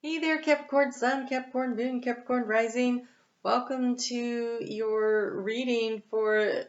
Hey there, Capricorn Sun, Capricorn Moon, Capricorn Rising. Welcome to your reading for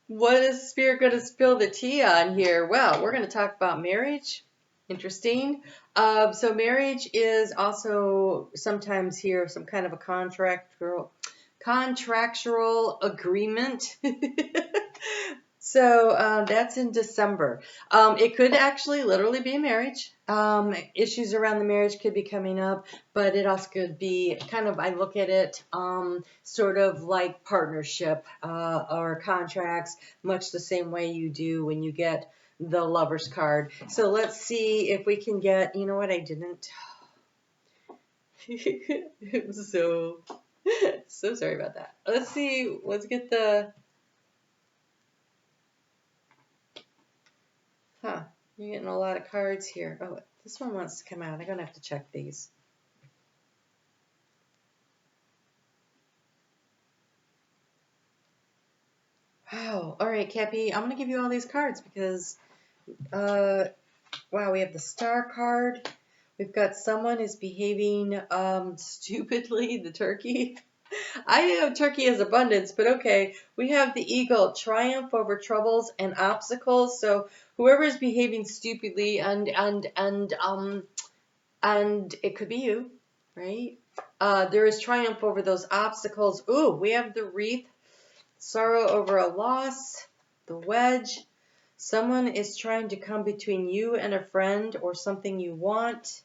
what is Spirit going to spill the tea on here? Well, we're going to talk about marriage. Interesting. So marriage is also sometimes here some kind of a contractual agreement. So that's in December. It could actually literally be a marriage. Issues around the marriage could be coming up, but it also could be kind of, I look at it sort of like partnership or contracts, much the same way you do when you get the Lover's card. So let's see if we can get, you know what, I didn't. I'm so sorry about that. Let's see, let's get the, you're getting a lot of cards here. Oh, this one wants to come out. I'm going to have to check these. Wow. All right, Cappy, I'm going to give you all these cards because, wow, we have the Star card. We've got someone is behaving stupidly, the turkey. I know turkey has abundance, but okay. We have the eagle, triumph over troubles and obstacles. So whoever is behaving stupidly and it could be you, right? There is triumph over those obstacles. Ooh, we have the wreath, sorrow over a loss, the wedge. Someone is trying to come between you and a friend or something you want,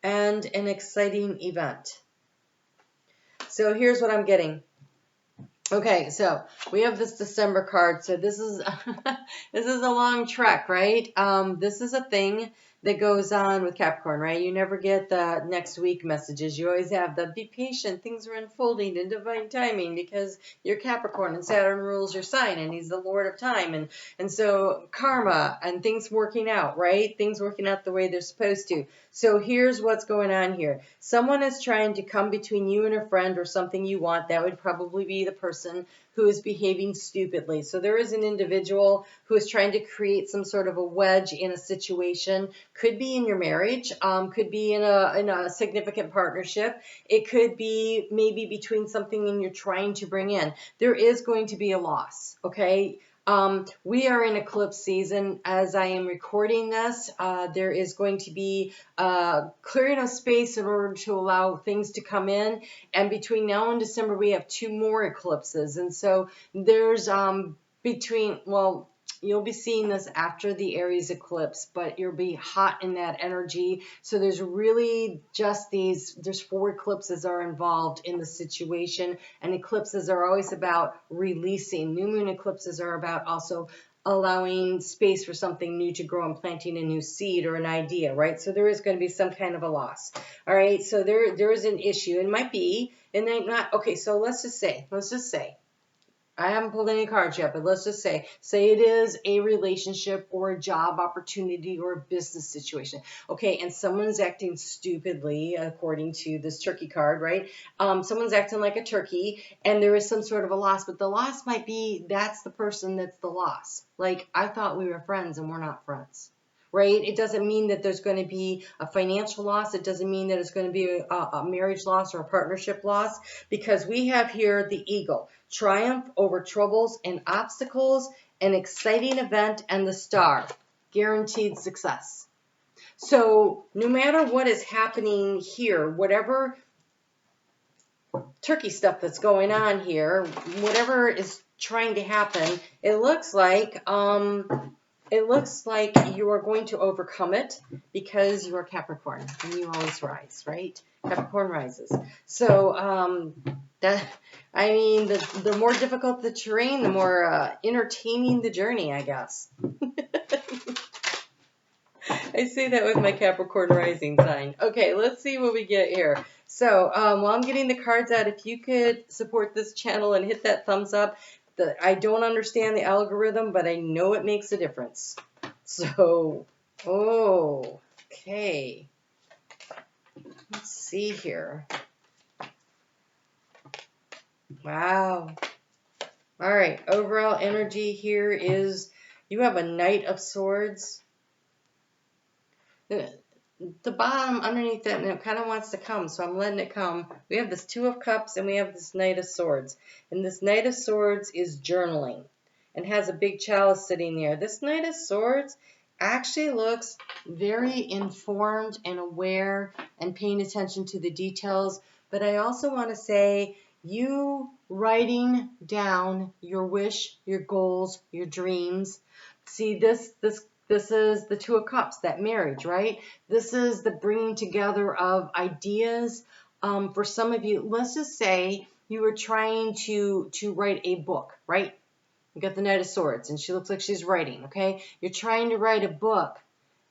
and an exciting event. So here's what I'm getting. Okay, so we have this December card. So this is this is a long trek, right? This is a thing that goes on with Capricorn, right? You never get the next week messages. You always have the be patient, things are unfolding in divine timing because you're Capricorn and Saturn rules your sign and he's the Lord of time. And so karma and things working out, right? Things working out the way they're supposed to. So here's what's going on here. Someone is trying to come between you and a friend or something you want. That would probably be the person who is behaving stupidly. So there is an individual who is trying to create some sort of a wedge in a situation. Could be in your marriage, could be in a significant partnership. It could be maybe between something and you're trying to bring in. There is going to be a loss, okay? We are in eclipse season as I am recording this. There is going to be clearing of space in order to allow things to come in. And between now and December, we have 2 more eclipses. And so there's well, you'll be seeing this after the Aries eclipse, but you'll be hot in that energy. So there's really just there's 4 eclipses are involved in the situation, and eclipses are always about releasing. New moon eclipses are about also allowing space for something new to grow and planting a new seed or an idea, right? So there is going to be some kind of a loss. All right, so there is an issue. It might be, and then not, okay, so let's just say, I haven't pulled any cards yet, but let's just say it is a relationship or a job opportunity or a business situation. Okay, and someone's acting stupidly, according to this turkey card, right? Someone's acting like a turkey, and there is some sort of a loss, but the loss might be that's the person that's the loss. Like, I thought we were friends and we're not friends. Right? It doesn't mean that there's going to be a financial loss. It doesn't mean that it's going to be a marriage loss or a partnership loss, because we have here the eagle, triumph over troubles and obstacles, an exciting event, and the star, guaranteed success. So no matter what is happening here, whatever turkey stuff that's going on here, whatever is trying to happen, it looks like you are going to overcome it because you are Capricorn and you always rise, right? Capricorn rises. So the more difficult the terrain, the more entertaining the journey, I guess. I say that with my Capricorn rising sign. Okay, let's see what we get here. So while I'm getting the cards out, if you could support this channel and hit that thumbs up. I don't understand the algorithm, but I know it makes a difference. So, okay. Let's see here. Wow. All right, overall energy here is you have a Knight of Swords. the bottom underneath that, and it kind of wants to come, so I'm letting it come. We have this Two of Cups and we have this Knight of Swords. And this Knight of Swords is journaling and has a big chalice sitting there. This Knight of Swords actually looks very informed and aware and paying attention to the details. But I also want to say, you writing down your wish, your goals, your dreams. See, this is the Two of Cups, that marriage, right? This is the bringing together of ideas. For some of you, let's just say you were trying to write a book, right? You got the Knight of Swords, and she looks like she's writing, okay? You're trying to write a book.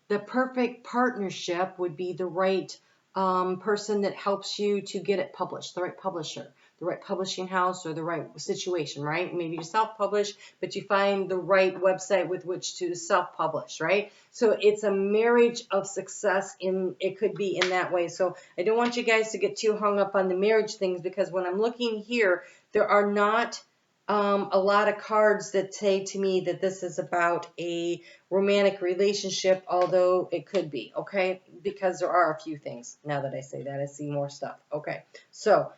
The perfect partnership would be the right person that helps you to get it published, the right publisher, the right publishing house, or the right situation, right? Maybe you self-publish, but you find the right website with which to self-publish, right? So it's a marriage of success. It could be in that way. So I don't want you guys to get too hung up on the marriage things, because when I'm looking here, there are not a lot of cards that say to me that this is about a romantic relationship, although it could be, okay? Because there are a few things. Now that I say that, I see more stuff. Okay, so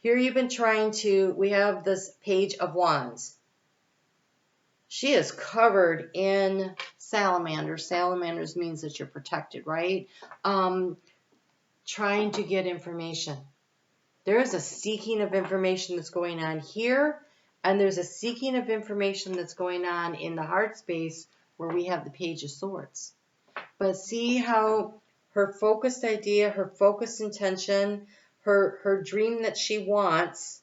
here you've been trying to, we have this Page of Wands. She is covered in salamanders. Salamanders means that you're protected, right? Trying to get information. There is a seeking of information that's going on here, and there's a seeking of information that's going on in the heart space where we have the Page of Swords. But see how her focused idea, her focused intention, her dream that she wants,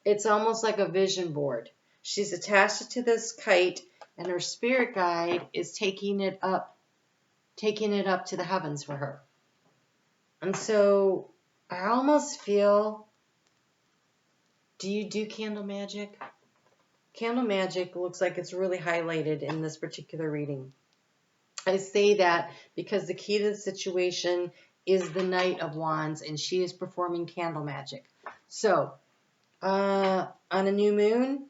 it's almost like a vision board. She's attached it to this kite, and her spirit guide is taking it up to the heavens for her. And so I almost feel, do you do candle magic? Candle magic looks like it's really highlighted in this particular reading. I say that because the key to the situation is the Knight of Wands, and she is performing candle magic. So, on a new moon,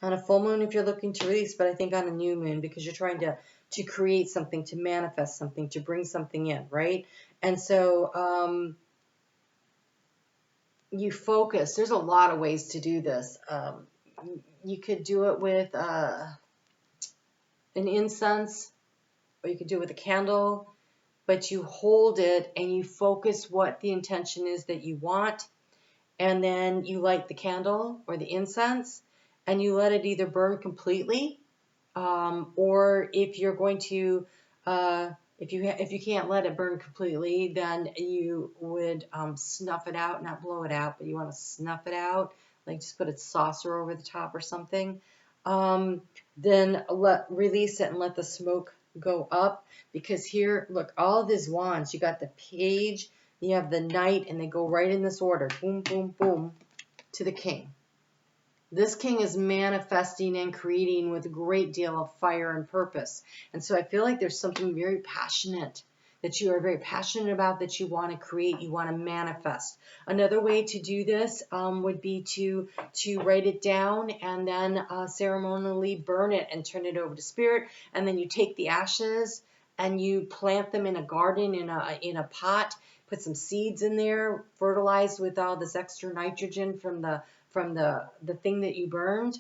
on a full moon if you're looking to release, but I think on a new moon because you're trying to create something, to manifest something, to bring something in, right? And so, you focus. There's a lot of ways to do this. You could do it with an incense, or you could do it with a candle, but you hold it and you focus what the intention is that you want, and then you light the candle or the incense, and you let it either burn completely, or if you're going to if you can't let it burn completely, then you would snuff it out, not blow it out, but you want to snuff it out, like just put a saucer over the top or something. Then release it and let the smoke go up, because here, look, all these wands, you got the Page, you have the Knight, and they go right in this order, boom, boom, boom, to the King. This King is manifesting and creating with a great deal of fire and purpose. And so I feel like there's something very passionate that you are very passionate about, that you want to create, you want to manifest. Another way to do this would be to write it down and then ceremonially burn it and turn it over to spirit. And then you take the ashes and you plant them in a garden, in a pot, put some seeds in there, fertilized with all this extra nitrogen from the thing that you burned.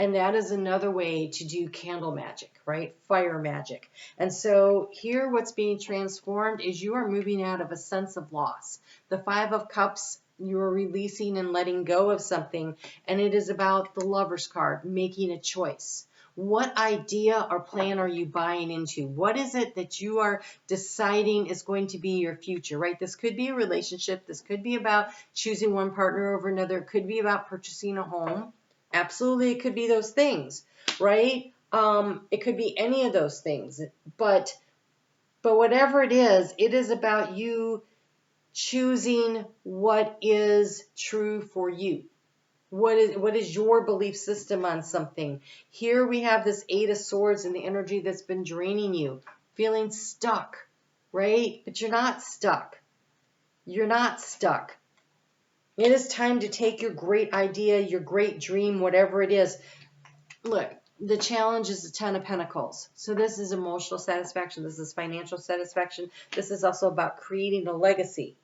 And that is another way to do candle magic, right? Fire magic. And so here what's being transformed is you are moving out of a sense of loss. The Five of Cups, you're releasing and letting go of something, and it is about the Lover's card, making a choice. What idea or plan are you buying into? What is it that you are deciding is going to be your future, right? This could be a relationship. This could be about choosing one partner over another. It could be about purchasing a home. Absolutely, it could be those things, right? It could be any of those things. But whatever it is about you choosing what is true for you. What is your belief system on something? Here we have this Eight of Swords and the energy that's been draining you, feeling stuck, right? But you're not stuck. You're not stuck. It is time to take your great idea, your great dream, whatever it is. Look, the challenge is the Ten of Pentacles. So this is emotional satisfaction. This is financial satisfaction. This is also about creating a legacy.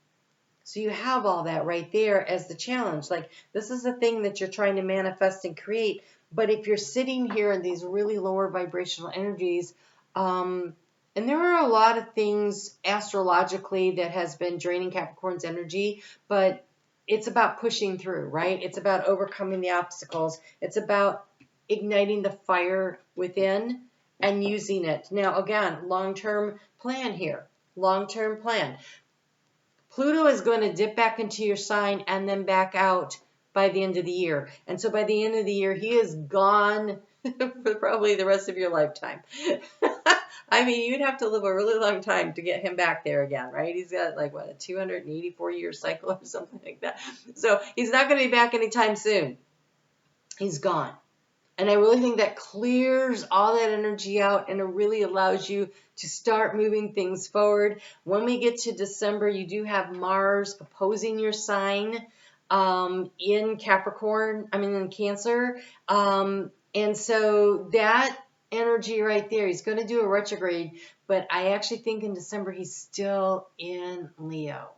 So you have all that right there as the challenge. Like, this is the thing that you're trying to manifest and create. But if you're sitting here in these really lower vibrational energies, and there are a lot of things astrologically that has been draining Capricorn's energy, but it's about pushing through, right? It's about overcoming the obstacles. It's about igniting the fire within and using it. Now, again, long-term plan here. Long-term plan. Pluto is going to dip back into your sign and then back out by the end of the year. And so by the end of the year, he is gone for probably the rest of your lifetime. I mean, you'd have to live a really long time to get him back there again, right? He's got like, what, a 284-year cycle or something like that. So he's not going to be back anytime soon. He's gone. And I really think that clears all that energy out, and it really allows you to start moving things forward. When we get to December, you do have Mars opposing your sign in Capricorn, in Cancer. And so that energy right there, he's going to do a retrograde, but I actually think in December he's still in Leo.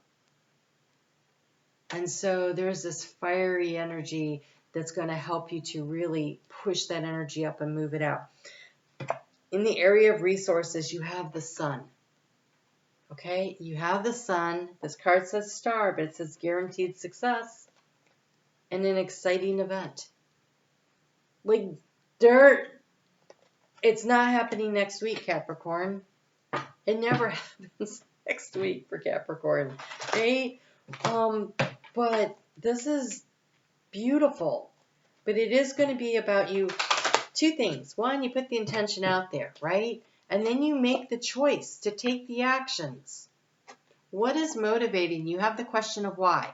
And so there's this fiery energy that's going to help you to really push that energy up and move it out. In the area of resources, you have the sun. Okay, you have the sun. This card says star, but it says guaranteed success and an exciting event. Like, it's not happening next week, Capricorn. It never happens next week for Capricorn, right? But this is beautiful. But it is going to be about you. Two things. One, you put the intention out there, right? And then you make the choice to take the actions. What is motivating? You have the question of why.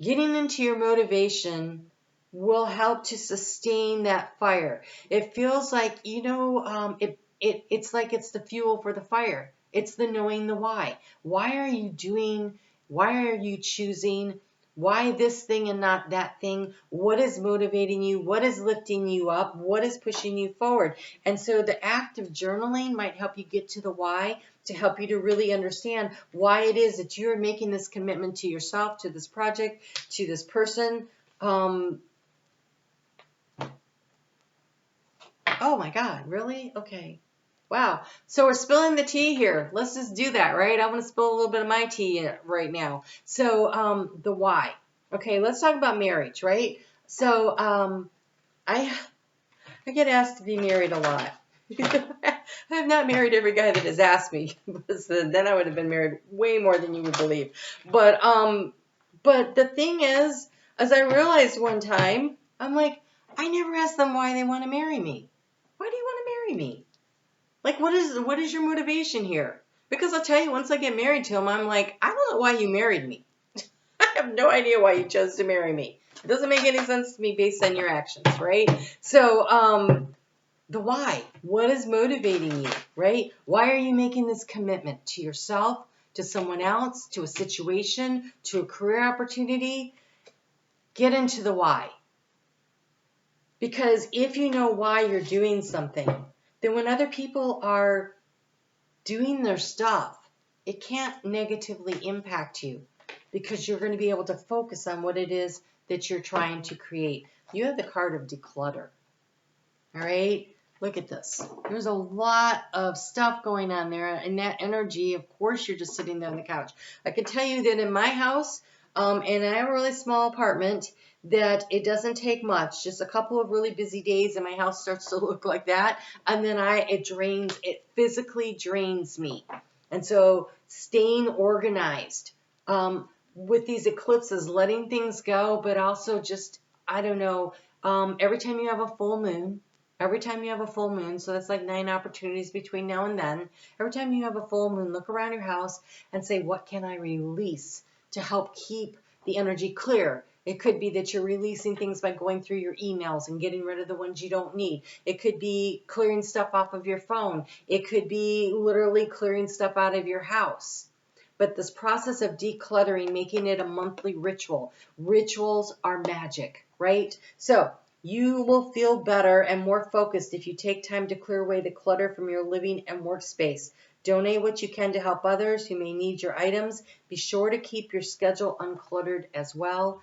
Getting into your motivation will help to sustain that fire. It feels like, it's like it's the fuel for the fire. It's the knowing the why. Why are you doing? Why are you choosing? Why this thing and not that thing? What is motivating you? What is lifting you up? What is pushing you forward? And so the act of journaling might help you get to the why, to help you to really understand why it is that you're making this commitment to yourself, to this project, to this person. Oh my God, really? Okay. Wow. So we're spilling the tea here. Let's just do that, right? I want to spill a little bit of my tea right now. So the why. Okay, let's talk about marriage, right? So I get asked to be married a lot. I have not married every guy that has asked me, because then I would have been married way more than you would believe. But the thing is, as I realized one time, I'm like, I never asked them why they want to marry me. Why do you want to marry me? Like, what is your motivation here? Because I'll tell you, once I get married to him, I'm like, I don't know why you married me. I have no idea why you chose to marry me. It doesn't make any sense to me based on your actions, right? So, the why. What is motivating you, right? Why are you making this commitment to yourself, to someone else, to a situation, to a career opportunity? Get into the why. Because if you know why you're doing something, then when other people are doing their stuff, it can't negatively impact you, because you're going to be able to focus on what it is that you're trying to create. You have the card of declutter. All right? Look at this. There's a lot of stuff going on there, and that energy, of course, you're just sitting there on the couch. I can tell you that in my house, and I have a really small apartment, that it doesn't take much, just a couple of really busy days and my house starts to look like that, and then it physically drains me. And so staying organized with these eclipses, letting things go, but also just, I don't know, every time you have a full moon, so that's like 9 opportunities between now and then. Every time you have a full moon, look around your house and say, what can I release to help keep the energy clear? It could be that you're releasing things by going through your emails and getting rid of the ones you don't need. It could be clearing stuff off of your phone. It could be literally clearing stuff out of your house. But this process of decluttering, making it a monthly ritual. Rituals are magic, right? So You will feel better and more focused if you take time to clear away the clutter from your living and workspace. Donate what you can to help others who may need your items. Be sure to keep your schedule uncluttered as well.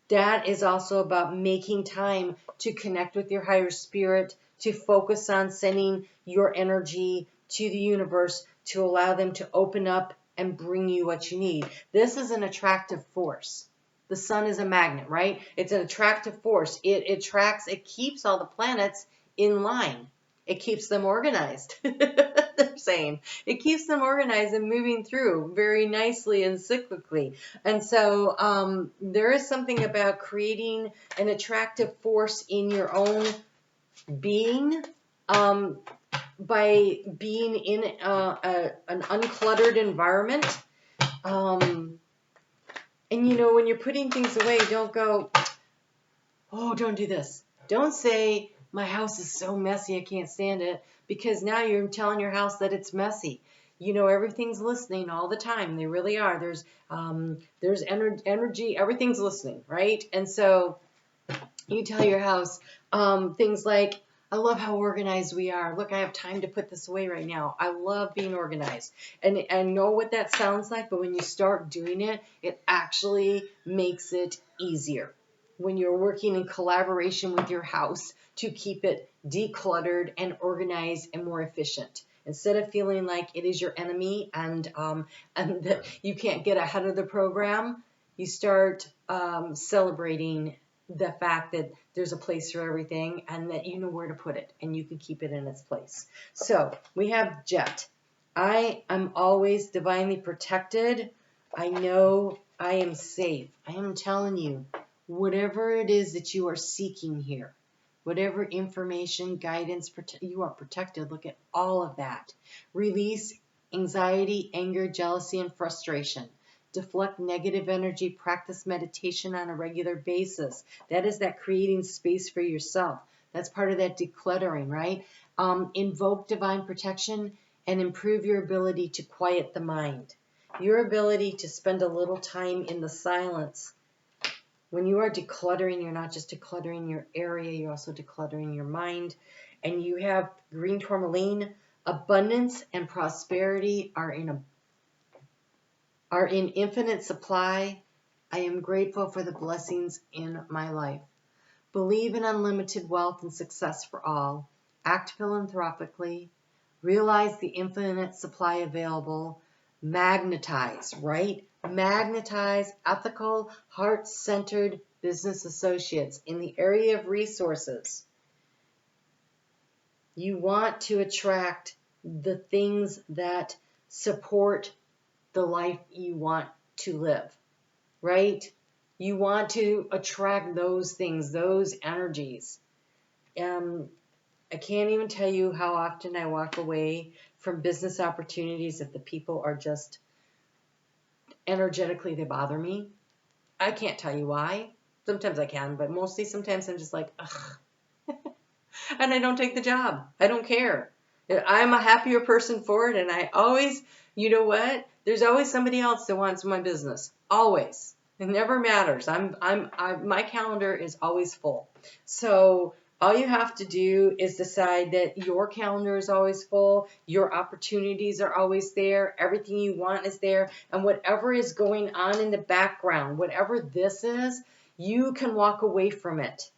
That is also about making time to connect with your higher spirit, to focus on sending your energy to the universe to allow them to open up and bring you what you need. This is an attractive force. The sun is a magnet, right? It's an attractive force. It attracts, it keeps all the planets in line. It keeps them organized. They're saying it keeps them organized and moving through very nicely and cyclically. And so there is something about creating an attractive force in your own being by being in an uncluttered environment. And you know, when you're putting things away, don't go, oh, don't do this. Don't say, my house is so messy, I can't stand it, because now you're telling your house that it's messy. You know, everything's listening all the time. They really are. There's energy, everything's listening, right? And so you tell your house things like, I love how organized we are. Look, I have time to put this away right now. I love being organized. And I know what that sounds like, but when you start doing it, it actually makes it easier. When you're working in collaboration with your house to keep it decluttered and organized and more efficient. Instead of feeling like it is your enemy and that you can't get ahead of the program, you start celebrating the fact that there's a place for everything and that you know where to put it and you can keep it in its place. So we have Jet. I am always divinely protected. I know I am safe. I am telling you, whatever it is that you are seeking here, whatever information, guidance, you are protected. Look at all of that. Release anxiety, anger, jealousy, and frustration. Deflect negative energy, practice meditation on a regular basis. That is that creating space for yourself. That's part of that decluttering, right? Invoke divine protection and improve your ability to quiet the mind. Your ability to spend a little time in the silence. When you are decluttering, you're not just decluttering your area, you're also decluttering your mind. And you have green tourmaline. Abundance and prosperity are in infinite supply. I am grateful for the blessings in my life. Believe in unlimited wealth and success for all. Act philanthropically. Realize the infinite supply available. Magnetize, right? Magnetize ethical, heart-centered business associates in the area of resources. You want to attract the things that support the life you want to live, right? You want to attract those things, those energies. I can't even tell you how often I walk away from business opportunities if the people are just energetically, they bother me. I can't tell you why. Sometimes I can, but mostly sometimes I'm just like, ugh. And I don't take the job. I don't care. I'm a happier person for it, and I always, you know what? There's always somebody else that wants my business. Always. It never matters. My calendar is always full. So all you have to do is decide that your calendar is always full, your opportunities are always there, everything you want is there, and whatever is going on in the background, whatever this is, you can walk away from it.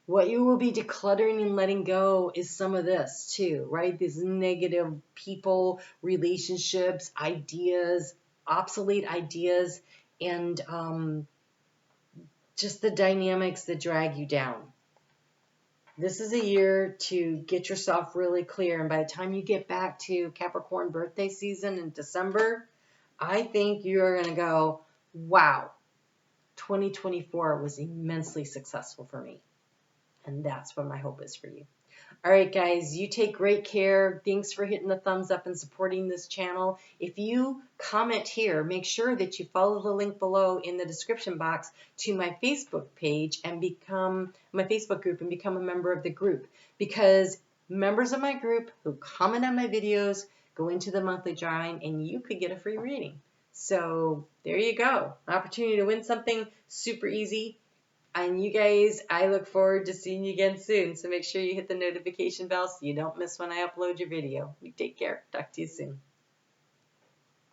What you will be decluttering and letting go is some of this too, right? These negative people, relationships, ideas, obsolete ideas, and just the dynamics that drag you down. This is a year to get yourself really clear. And by the time you get back to Capricorn birthday season in December, I think you're going to go, wow, 2024 was immensely successful for me. And that's what my hope is for you. All right, guys, you take great care. Thanks for hitting the thumbs up and supporting this channel. If you comment here, make sure that you follow the link below in the description box to my Facebook page and become my Facebook group and become a member of the group. Because members of my group who comment on my videos go into the monthly drawing and you could get a free reading. So there you go. Opportunity to win something super easy. And you guys, I look forward to seeing you again soon. So make sure you hit the notification bell so you don't miss when I upload your video. You take care. Talk to you soon.